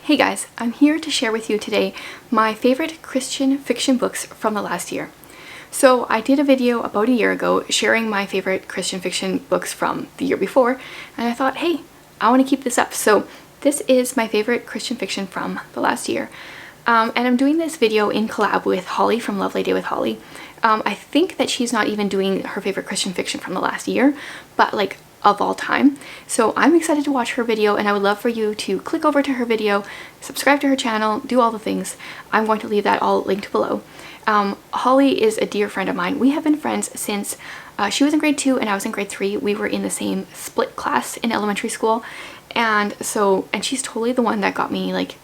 Hey guys, I'm here to share with you today my favorite Christian fiction books from the last year. So I did a video about a year ago sharing my favorite Christian fiction books from the year before, and I thought, hey, I want to keep this up. So this is my favorite Christian fiction from the last year. And I'm doing this video in collab with Holly from Lovely Day with Holly. I think that she's not even doing her favorite Christian fiction from the last year, but like of all time. So I'm excited to watch her video, and I would love for you to click over to her video, subscribe to her channel, do all the things. I'm going to leave that all linked below. Holly is a dear friend of mine. We have been friends since she was in grade 2 and I was in grade 3. We were in the same split class in elementary school, and she's totally the one that got me like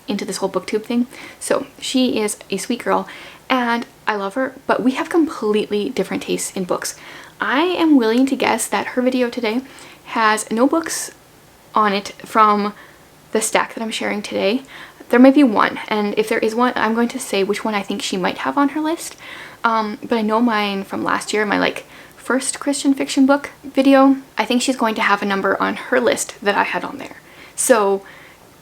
into this whole booktube thing. So she is a sweet girl and I love her, but we have completely different tastes in books. I am willing to guess that her video today has no books on it from the stack that I'm sharing today. There might be one, and if there is one, I'm going to say which one I think she might have on her list. But I know mine from last year, my like first Christian fiction book video, I think she's going to have a number on her list that I had on there. So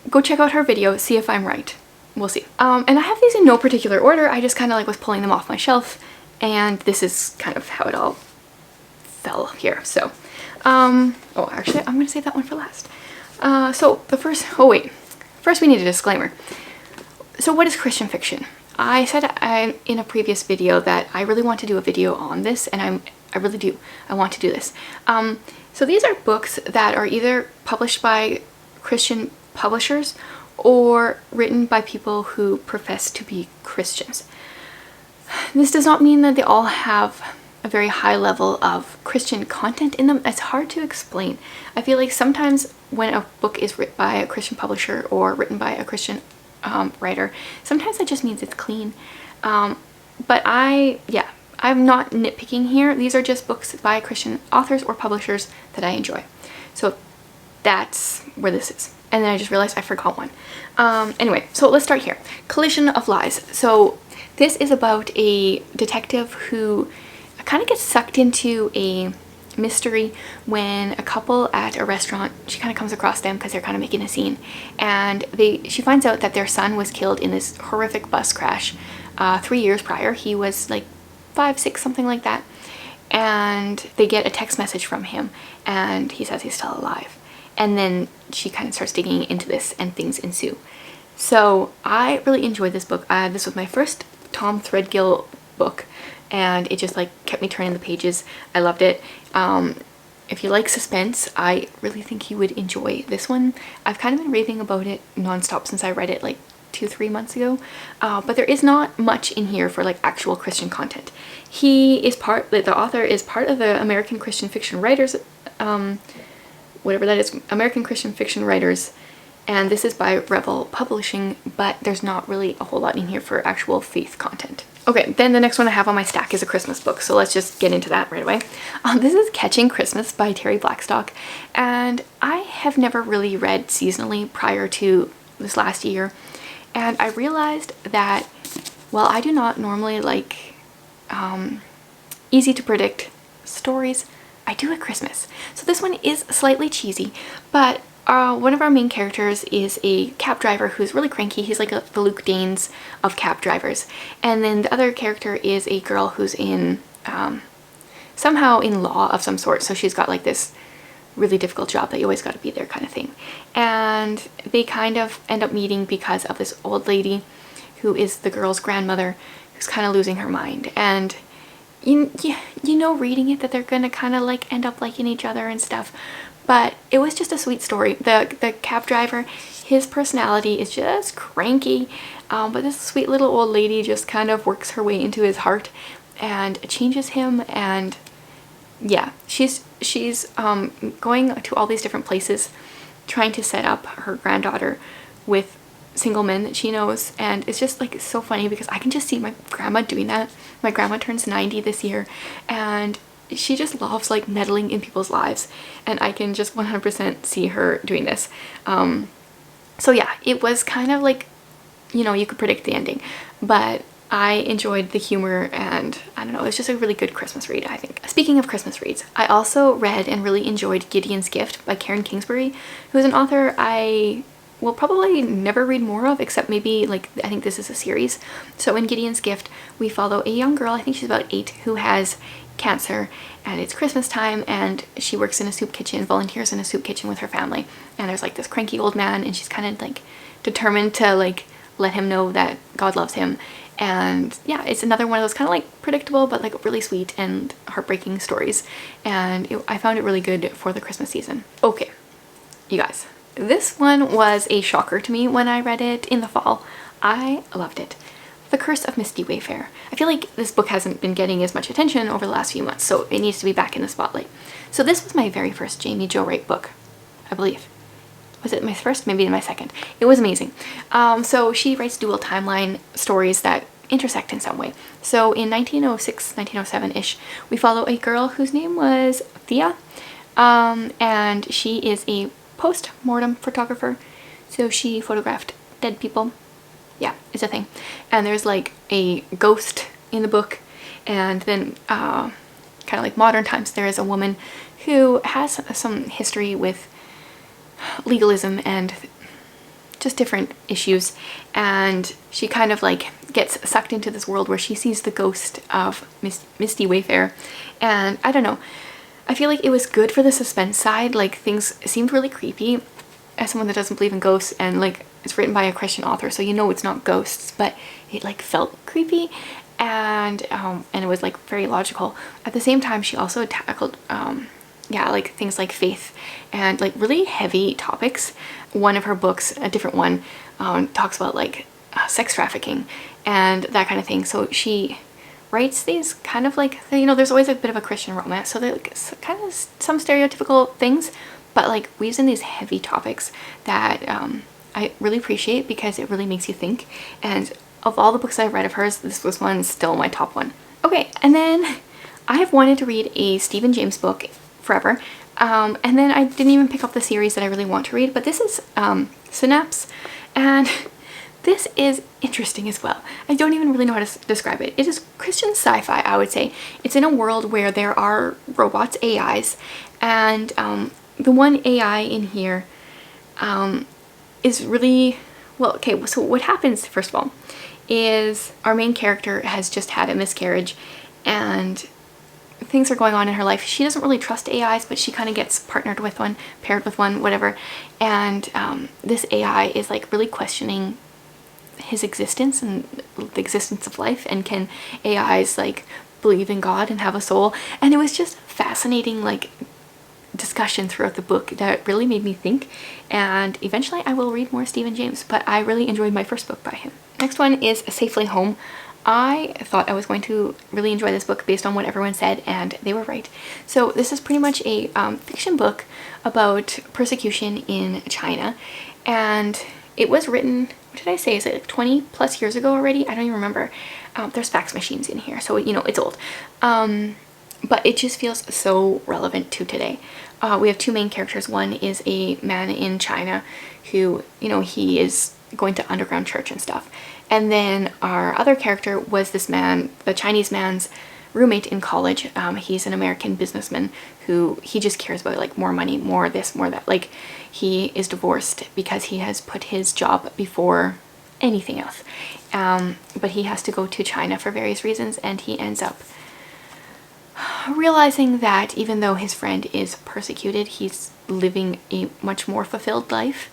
go check out her video, see if I'm right. We'll see. And I have these in no particular order. I just kind of like was pulling them off my shelf, and this is kind of how it all fell here. So oh, actually I'm gonna save that one for last. So the first we need a disclaimer. So what is Christian fiction? I said in a previous video that I really want to do a video on this, and I really do. I want to do this. So these are books that are either published by Christian publishers or written by people who profess to be Christians. This does not mean that they all have a very high level of Christian content in them. It's hard to explain. I feel like sometimes when a book is written by a Christian publisher or written by a Christian writer, sometimes that just means it's clean. But I'm not nitpicking here. These are just books by Christian authors or publishers that I enjoy. So that's where this is. And then I just realized I forgot one. Anyway, so let's start here. Collision of Lies. So this is about a detective who kind of gets sucked into a mystery when a couple at a restaurant, she kind of comes across them because they're kind of making a scene, and she finds out that their son was killed in this horrific bus crash 3 years prior. He was like 5, 6, something like that, and they get a text message from him and he says he's still alive. And then she kind of starts digging into this and things ensue. So I really enjoyed this book. This was my first Tom Threadgill book, and it just like kept me turning the pages. I loved it. If you like suspense, I really think you would enjoy this one. I've kind of been raving about it nonstop since I read it like 2-3 months ago, but there is not much in here for like actual Christian content. The author is part of the American Christian Fiction Writers, whatever that is, American Christian Fiction Writers, and this is by Rebel Publishing, but there's not really a whole lot in here for actual faith content. Okay, then the next one I have on my stack is a Christmas book, so let's just get into that right away. This is Catching Christmas by Terry Blackstock, and I have never really read seasonally prior to this last year, and I realized that while I do not normally like easy to predict stories, I do at Christmas. So this one is slightly cheesy, but one of our main characters is a cab driver who's really cranky. He's like the Luke Danes of cab drivers. And then the other character is a girl who's in somehow in law of some sort. So she's got like this really difficult job that you always got to be there kind of thing. And they kind of end up meeting because of this old lady who is the girl's grandmother, who's kind of losing her mind. And you know, reading it, that they're gonna kind of like end up liking each other and stuff. But it was just a sweet story. The cab driver, his personality is just cranky, but this sweet little old lady just kind of works her way into his heart and changes him. And yeah, she's going to all these different places trying to set up her granddaughter with single men that she knows, and it's just like so funny because I can just see my grandma doing that. My grandma turns 90 this year, and she just loves like meddling in people's lives, and I can just 100% see her doing this. So yeah, it was kind of like, you know, you could predict the ending, but I enjoyed the humor, and I don't know, it's just a really good Christmas read, I think. Speaking of Christmas reads, I also read and really enjoyed Gideon's Gift by Karen Kingsbury, who is an author I will probably never read more of, except maybe like, I think this is a series. So in Gideon's Gift, we follow a young girl, I think she's about 8, who has cancer, and it's Christmas time, and she works in a soup kitchen, volunteers in a soup kitchen with her family, and there's like this cranky old man, and she's kind of like determined to like let him know that God loves him. And yeah, it's another one of those kind of like predictable but like really sweet and heartbreaking stories, and I found it really good for the Christmas season. Okay, you guys, this one was a shocker to me when I read it in the fall. I loved it. The Curse of Misty, Wayfare. I feel like this book hasn't been getting as much attention over the last few months, so it needs to be back in the spotlight. So this was my very first Jamie Jo Wright book, I believe. Was it my first? Maybe my second. It was amazing. So she writes dual timeline stories that intersect in some way. So in 1906, 1907-ish, we follow a girl whose name was Thea, and she is a post-mortem photographer. So she photographed dead people. Yeah, it's a thing. And there's like a ghost in the book, and then kind of like modern times, there is a woman who has some history with legalism and just different issues, and she kind of like gets sucked into this world where she sees the ghost of Misty Wayfare. And I don't know, I feel like it was good for the suspense side. Like, things seemed really creepy as someone that doesn't believe in ghosts, and like it's written by a Christian author, so you know it's not ghosts, but it like felt creepy, and it was like very logical. At the same time, she also tackled yeah, like things like faith and like really heavy topics. One of her books, a different one, talks about like sex trafficking and that kind of thing. So she writes these kind of like, you know, there's always a bit of a Christian romance, so they're like kind of some stereotypical things, but like weaves in these heavy topics that I really appreciate, because it really makes you think. And of all the books I've read of hers, this was one still my top one. Okay, and then I have wanted to read a Stephen James book forever, and then I didn't even pick up the series that I really want to read, but this is Synapse, and this is interesting as well. I don't even really know how to describe it. It is Christian sci-fi, I would say. It's in a world where there are robots, AIs, and the one AI in here is really, well, okay, so what happens, first of all, is our main character has just had a miscarriage, and things are going on in her life. She doesn't really trust AIs, but she kind of gets partnered with one, paired with one, whatever. And this AI is like really questioning his existence and the existence of life, and can AIs like believe in God and have a soul? And it was just fascinating like discussion throughout the book that really made me think, and eventually I will read more Stephen James, but I really enjoyed my first book by him. Next one is Safely Home. I thought I was going to really enjoy this book based on what everyone said, and they were right. So this is pretty much a fiction book about persecution in China, and it was written, what did I say, is it like 20 plus years ago already? I don't even remember. There's fax machines in here, so you know it's old. But it just feels so relevant to today. We have two main characters. One is a man in China who, you know, he is going to underground church and stuff. And then our other character was this man, the Chinese man's roommate in college. He's an American businessman who, he just cares about like more money, more this, more that. Like, he is divorced because he has put his job before anything else. But he has to go to China for various reasons, and he ends up realizing that even though his friend is persecuted, he's living a much more fulfilled life.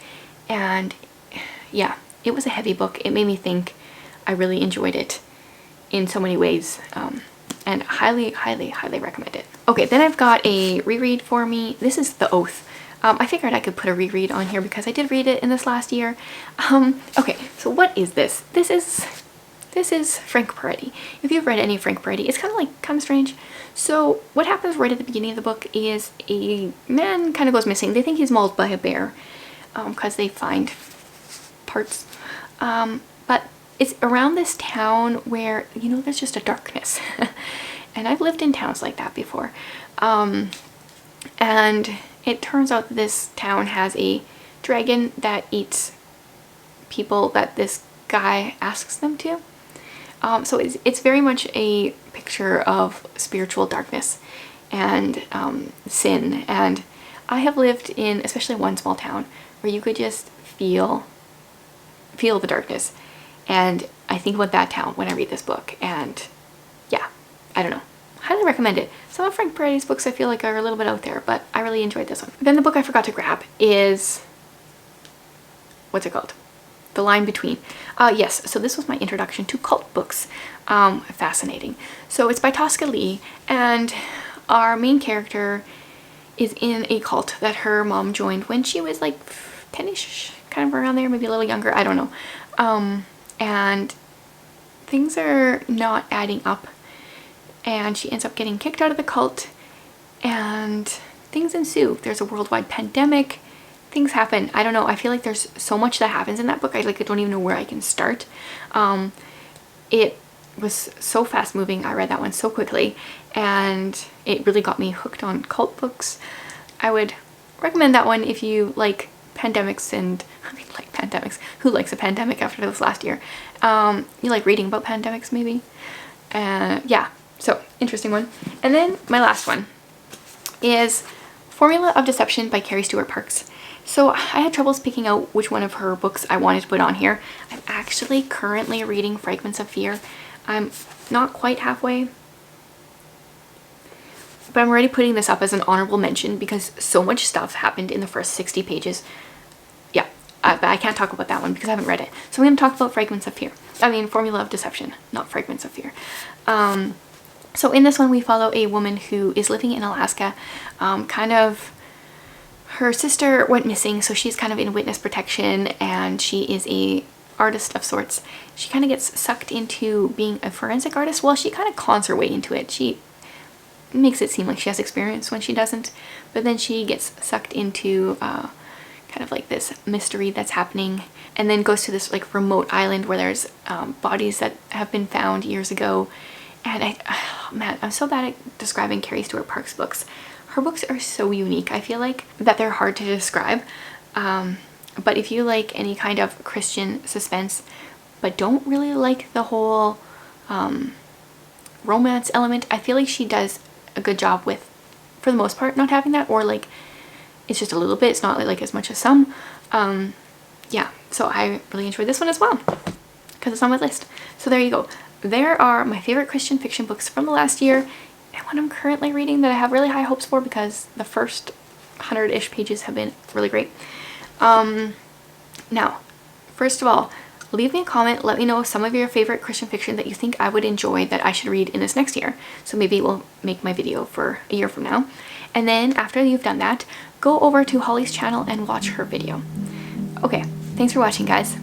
And yeah, it was a heavy book. It made me think. I really enjoyed it in so many ways, and highly, highly, highly recommend it. Okay, then I've got a reread for me. This is The Oath. I figured I could put a reread on here because I did read it in this last year. Okay, so what is this? This is Frank Peretti. If you've read any Frank Peretti, it's kind of strange. So what happens right at the beginning of the book is a man kind of goes missing. They think he's mauled by a bear because they find parts. But it's around this town where, you know, there's just a darkness. And I've lived in towns like that before. And it turns out that this town has a dragon that eats people that this guy asks them to. So it's very much a picture of spiritual darkness and sin. And I have lived in especially one small town where you could just feel the darkness. And I think about that town when I read this book. And yeah, I don't know. Highly recommend it. Some of Frank Peretti's books I feel like are a little bit out there, but I really enjoyed this one. Then the book I forgot to grab is, what's it called? The Line Between. Yes, so this was my introduction to cult books. Fascinating. So it's by Tosca Lee, and our main character is in a cult that her mom joined when she was like 10ish, kind of around there, maybe a little younger, I don't know. And things are not adding up, and she ends up getting kicked out of the cult, and things ensue. There's a worldwide pandemic. Things happen. I don't know. I feel like there's so much that happens in that book. I don't even know where I can start. It was so fast moving. I read that one so quickly, and it really got me hooked on cult books. I would recommend that one if you like pandemics, and I mean, like pandemics. Who likes a pandemic after this last year? You like reading about pandemics, maybe? Yeah. So interesting one. And then my last one is Formula of Deception by Carrie Stewart Parks. So I had troubles picking out which one of her books I wanted to put on here. I'm actually currently reading Fragments of Fear. I'm not quite halfway, but I'm already putting this up as an honorable mention because so much stuff happened in the first 60 pages. Yeah, but I can't talk about that one because I haven't read it. So I'm going to talk about Fragments of Fear. I mean, Formula of Deception, not Fragments of Fear. So in this one, we follow a woman who is living in Alaska, her sister went missing, so she's kind of in witness protection, and she is a artist of sorts. She kind of gets sucked into being a forensic artist. Well, she kind of cons her way into it. She makes it seem like she has experience when she doesn't, but then she gets sucked into kind of like this mystery that's happening, and then goes to this like remote island where there's bodies that have been found years ago. And man, I'm so bad at describing Carrie Stewart Parks' books. Her books are so unique. I feel like that they're hard to describe. But if you like any kind of Christian suspense, but don't really like the whole romance element, I feel like she does a good job with, for the most part, not having that, or like it's just a little bit. It's not like as much as some. Yeah, so I really enjoyed this one as well because it's on my list. So there you go. There are my favorite Christian fiction books from the last year, and what I'm currently reading that I have really high hopes for because the first 100-ish pages have been really great. Now, first of all, leave me a comment. Let me know some of your favorite Christian fiction that you think I would enjoy that I should read in this next year. So maybe we'll make my video for a year from now. And then after you've done that, go over to Holly's channel and watch her video. Okay, thanks for watching, guys.